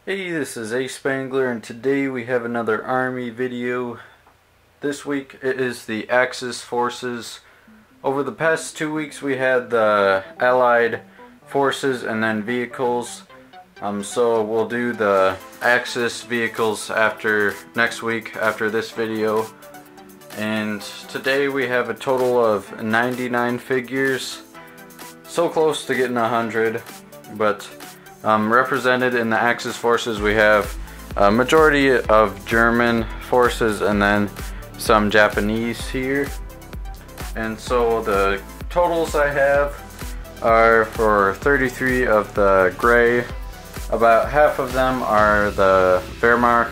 Hey, this is Ace Spangler, and today we have another Army video. This week it is the Axis forces. Over the past 2 weeks we had the Allied forces and then vehicles. So we'll do the Axis vehicles after next week, after this video. And today we have a total of 99 figures. So close to getting 100, but represented in the Axis forces we have a majority of German forces and then some Japanese here. And so the totals I have are for 33 of the gray. About half of them are the Wehrmacht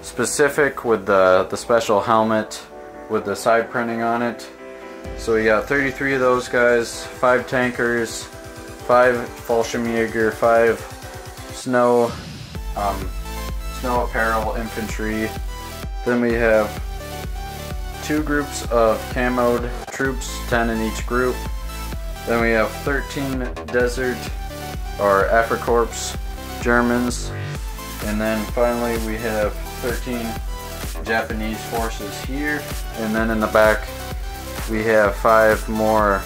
specific with the special helmet with the side printing on it. So we got 33 of those guys, 5 tankers, 5 Fallschirmjäger, 5 snow apparel infantry. Then we have 2 groups of camoed troops, 10 in each group. Then we have 13 desert or Afrikorps Germans. And then finally we have 13 Japanese forces here. And then in the back we have 5 more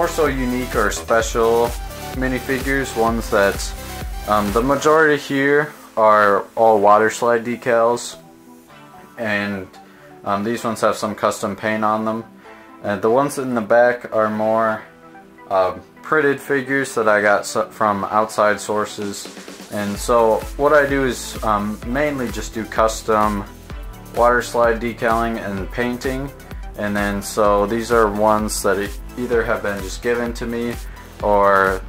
so unique or special minifigures, ones that the majority here are all water slide decals, and these ones have some custom paint on them. And the ones in the back are more printed figures that I got from outside sources. And so what I do is mainly just do custom water slide decaling and painting. And then so these are ones that either have been just given to me, or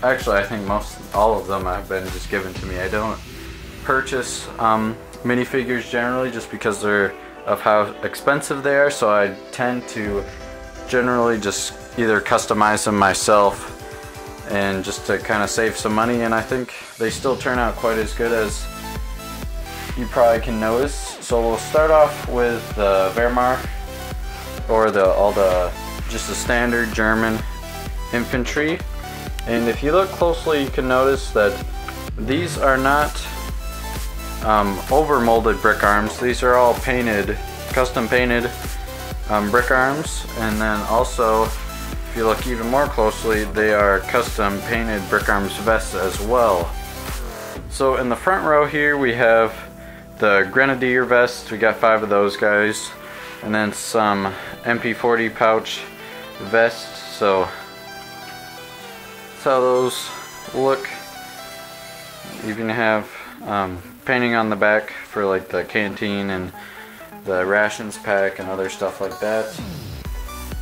actually I think all of them have been just given to me. I don't purchase minifigures generally just because of how expensive they are, so I tend to generally just either customize them myself and just to kind of save some money, and I think they still turn out quite as good as you probably can notice. So we'll start off with the Wehrmacht, or just the standard German infantry. And if you look closely, you can notice that these are not over molded brick arms. These are all painted, custom painted brick arms. And then also, if you look even more closely, they are custom painted brick arms vests as well. So in the front row here we have the Grenadier vests. We got 5 of those guys. And then some MP40 pouch vests. So that's how those look. You even have painting on the back for like the canteen and the rations pack and other stuff like that.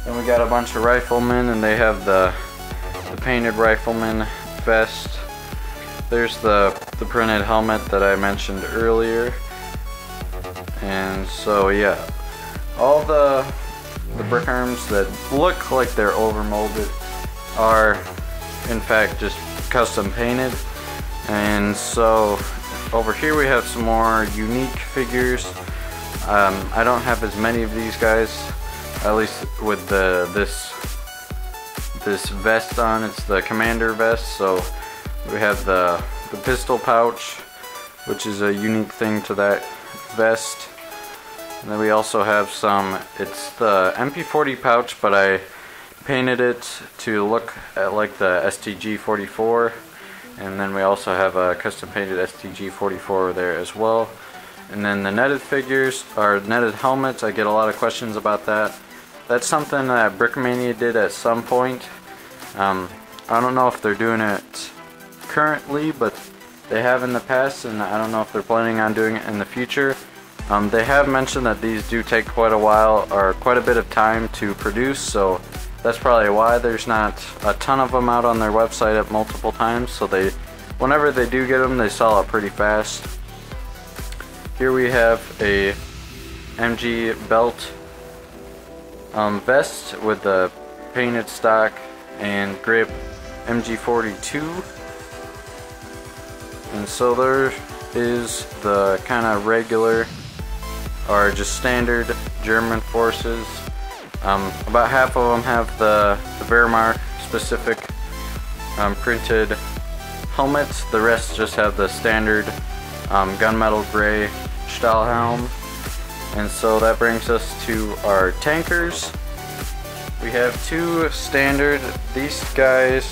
Then we got a bunch of riflemen, and they have the painted rifleman vest. There's the printed helmet that I mentioned earlier. And so yeah, all the brick arms that look like they're over molded are in fact just custom painted. And so over here we have some more unique figures. I don't have as many of these guys, at least with this vest on. It's the commander vest. So we have the pistol pouch, which is a unique thing to that vest. And then we also have it's the MP40 pouch, but I painted it to look like the STG-44. And then we also have a custom painted STG-44 there as well. And then the netted figures, or netted helmets, I get a lot of questions about that. That's something that Brickmania did at some point. I don't know if they're doing it currently, but they have in the past, and I don't know if they're planning on doing it in the future. They have mentioned that these do take quite a while, or quite a bit of time to produce, so that's probably why there's not a ton of them out on their website at multiple times. So whenever they do get them, they sell out pretty fast. Here we have a MG belt vest with the painted stock and grip MG42. And so there is the kind of regular or just standard German forces. About half of them have the Wehrmacht specific printed helmets. The rest just have the standard gunmetal gray Stahlhelm. And so that brings us to our tankers. We have two standard, these guys,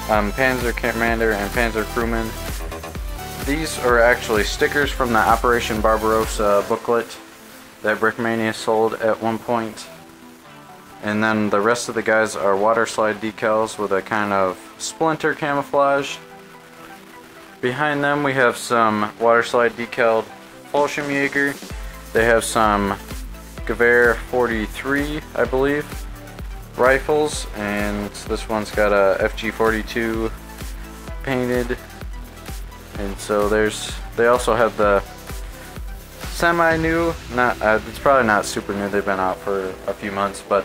Panzer Commander and Panzer Crewman. These are actually stickers from the Operation Barbarossa booklet that Brickmania sold at one point. And then the rest of the guys are water slide decals with a kind of splinter camouflage. Behind them we have some water slide decaled Fallschirmjäger. They have some Gewehr 43, I believe, rifles, and this one's got a FG42 painted. And so they also have the semi-new, it's probably not super new, they've been out for a few months, but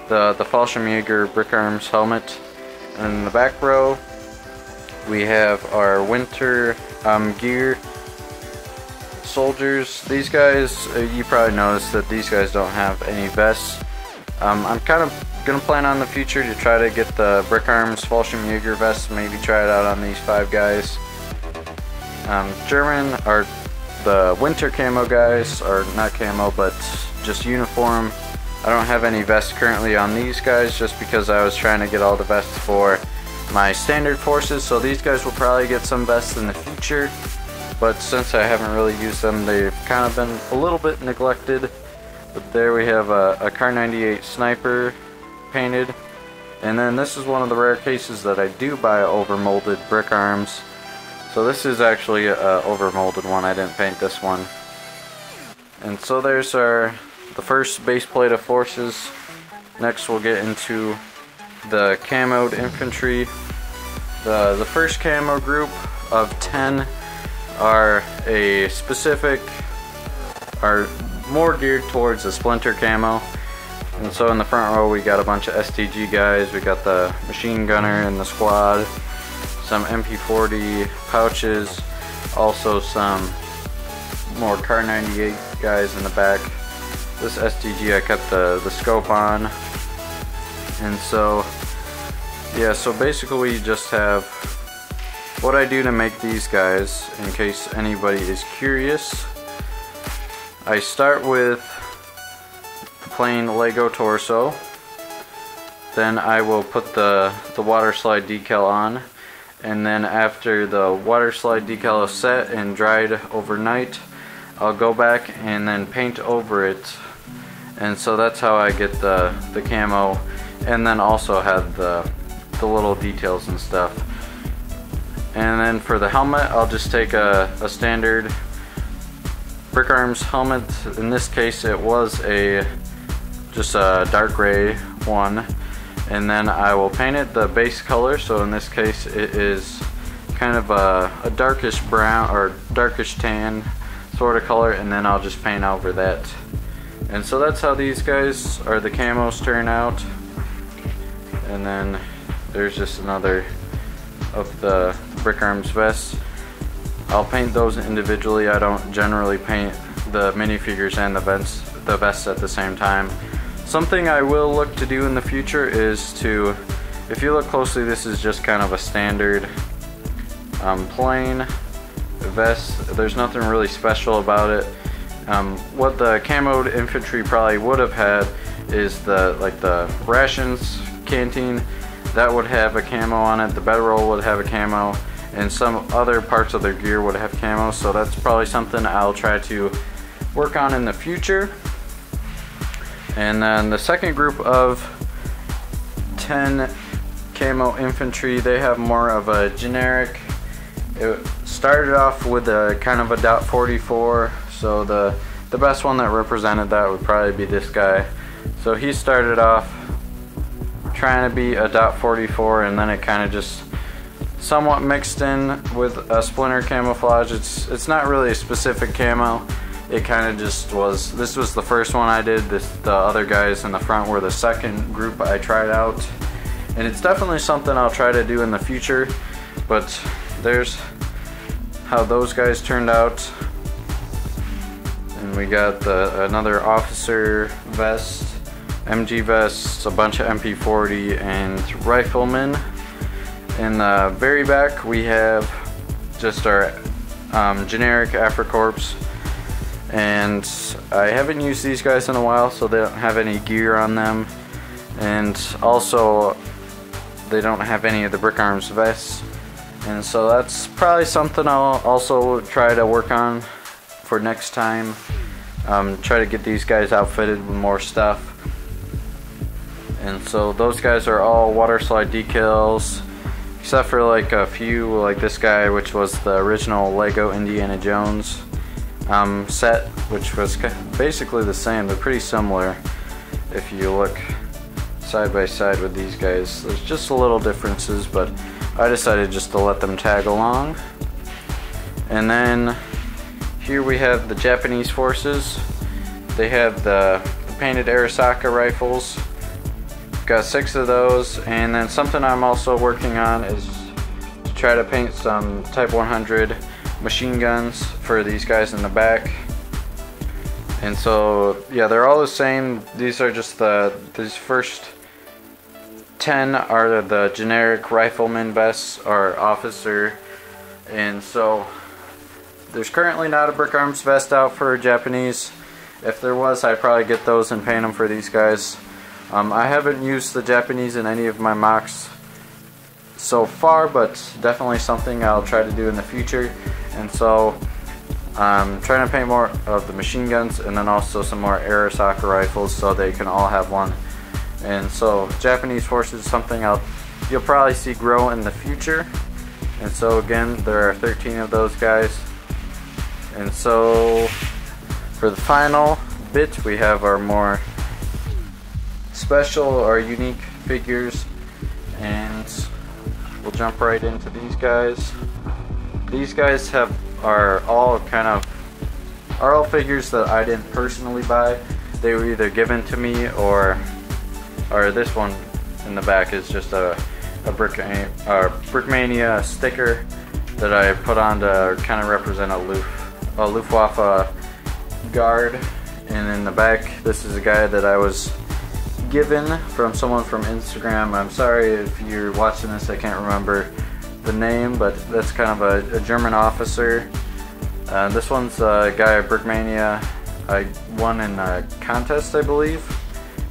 the Fallschirmjäger Brick Arms helmet. And in the back row we have our winter gear soldiers. These guys, you probably noticed that these guys don't have any vests. I'm kind of gonna plan on the future to try to get the Brick Arms Fallschirmjäger vest, maybe try it out on these 5 guys. German are the winter camo guys, or not camo but just uniform. I don't have any vests currently on these guys just because I was trying to get all the vests for my standard forces, so these guys will probably get some vests in the future, but since I haven't really used them, they've kind of been a little bit neglected. But there we have a Kar 98 sniper painted, and then this is one of the rare cases that I do buy overmolded Brick Arms. So this is actually a overmolded one, I didn't paint this one. And so there's the first base plate of forces. Next we'll get into the camoed infantry. The first camo group of 10 are more geared towards the splinter camo. And so in the front row we got a bunch of STG guys. We got the machine gunner in the squad, some MP40 pouches, also some more Kar 98 guys in the back. This STG I kept the scope on. And so yeah, so basically we just have what I do to make these guys, in case anybody is curious. I start with the plain Lego torso, then I will put the water slide decal on, and then after the water slide decal is set and dried overnight, I'll go back and then paint over it. And so that's how I get the camo, and then also have the little details and stuff. And then for the helmet, I'll just take a standard Brick Arms helmet. In this case it was just a dark gray one, and then I will paint it the base color. So in this case it is kind of a darkish brown or darkish tan sort of color, and then I'll just paint over that. And so that's how these guys or the camos turn out. And then there's just another of the Brick Arms vests. I'll paint those individually. I don't generally paint the minifigures and the vests at the same time. Something I will look to do in the future is to, if you look closely, this is just kind of a standard plain vest. There's nothing really special about it. What the camoed infantry probably would have had is the rations canteen. That would have a camo on it. The bedroll would have a camo, and some other parts of their gear would have camo. So that's probably something I'll try to work on in the future. And then the second group of 10 camo infantry, they have more of a generic. It started off with a kind of a .44, so the best one that represented that would probably be this guy. So he started off trying to be a .44, and then it kind of just somewhat mixed in with a splinter camouflage. It's not really a specific camo. It kind of just was. This was the first one I did. The other guys in the front were the second group I tried out, and it's definitely something I'll try to do in the future. But there's how those guys turned out. And we got another officer vest, MG vests, a bunch of MP40 and riflemen. In the very back we have just our generic AfriCorps, and I haven't used these guys in a while, so they don't have any gear on them, and also they don't have any of the Brick Arms vests, and so that's probably something I'll also try to work on for next time. Try to get these guys outfitted with more stuff. And so those guys are all water slide decals, except for like a few, like this guy, which was the original Lego Indiana Jones set, which was basically the same. They're pretty similar if you look side by side with these guys. There's just a little differences, but I decided just to let them tag along. And then here we have the Japanese forces. They have the painted Arisaka rifles. Got 6 of those, and then something I'm also working on is to try to paint some Type 100 machine guns for these guys in the back. And so yeah, they're all the same. These are just these first 10 are the generic rifleman vests or officer, and so there's currently not a Brick Arms vest out for Japanese. If there was, I'd probably get those and paint them for these guys. I haven't used the Japanese in any of my mocks so far, but definitely something I'll try to do in the future. And so I'm trying to paint more of the machine guns, and then also some more Arisaka rifles so they can all have one. And so Japanese forces is something you'll probably see grow in the future. And so again, there are 13 of those guys. And so for the final bit, we have our more special or unique figures, and we'll jump right into these guys. These guys are all figures that I didn't personally buy. They were either given to me or this one in the back is just a Brickmania sticker that I put on to kind of represent a Luftwaffe guard. And in the back, this is a guy that I was given from someone from Instagram. I'm sorry if you're watching this, I can't remember the name, but that's kind of a German officer. This one's a guy at Brickmania. I won in a contest, I believe.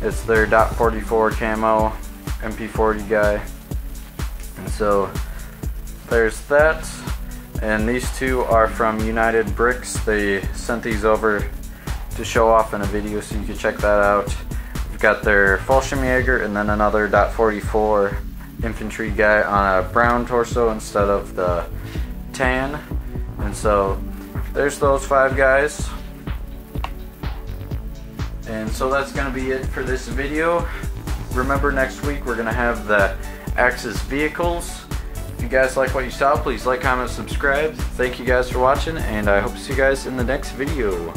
It's their .44 camo MP40 guy. And so there's that. And these two are from United Bricks. They sent these over to show off in a video, so you can check that out. We've got their Fallschirmjäger and then another .44 infantry guy on a brown torso instead of the tan. And so there's those 5 guys. And so that's going to be it for this video. Remember, next week we're going to have the Axis vehicles. If you guys like what you saw, please like, comment, subscribe. Thank you guys for watching, and I hope to see you guys in the next video.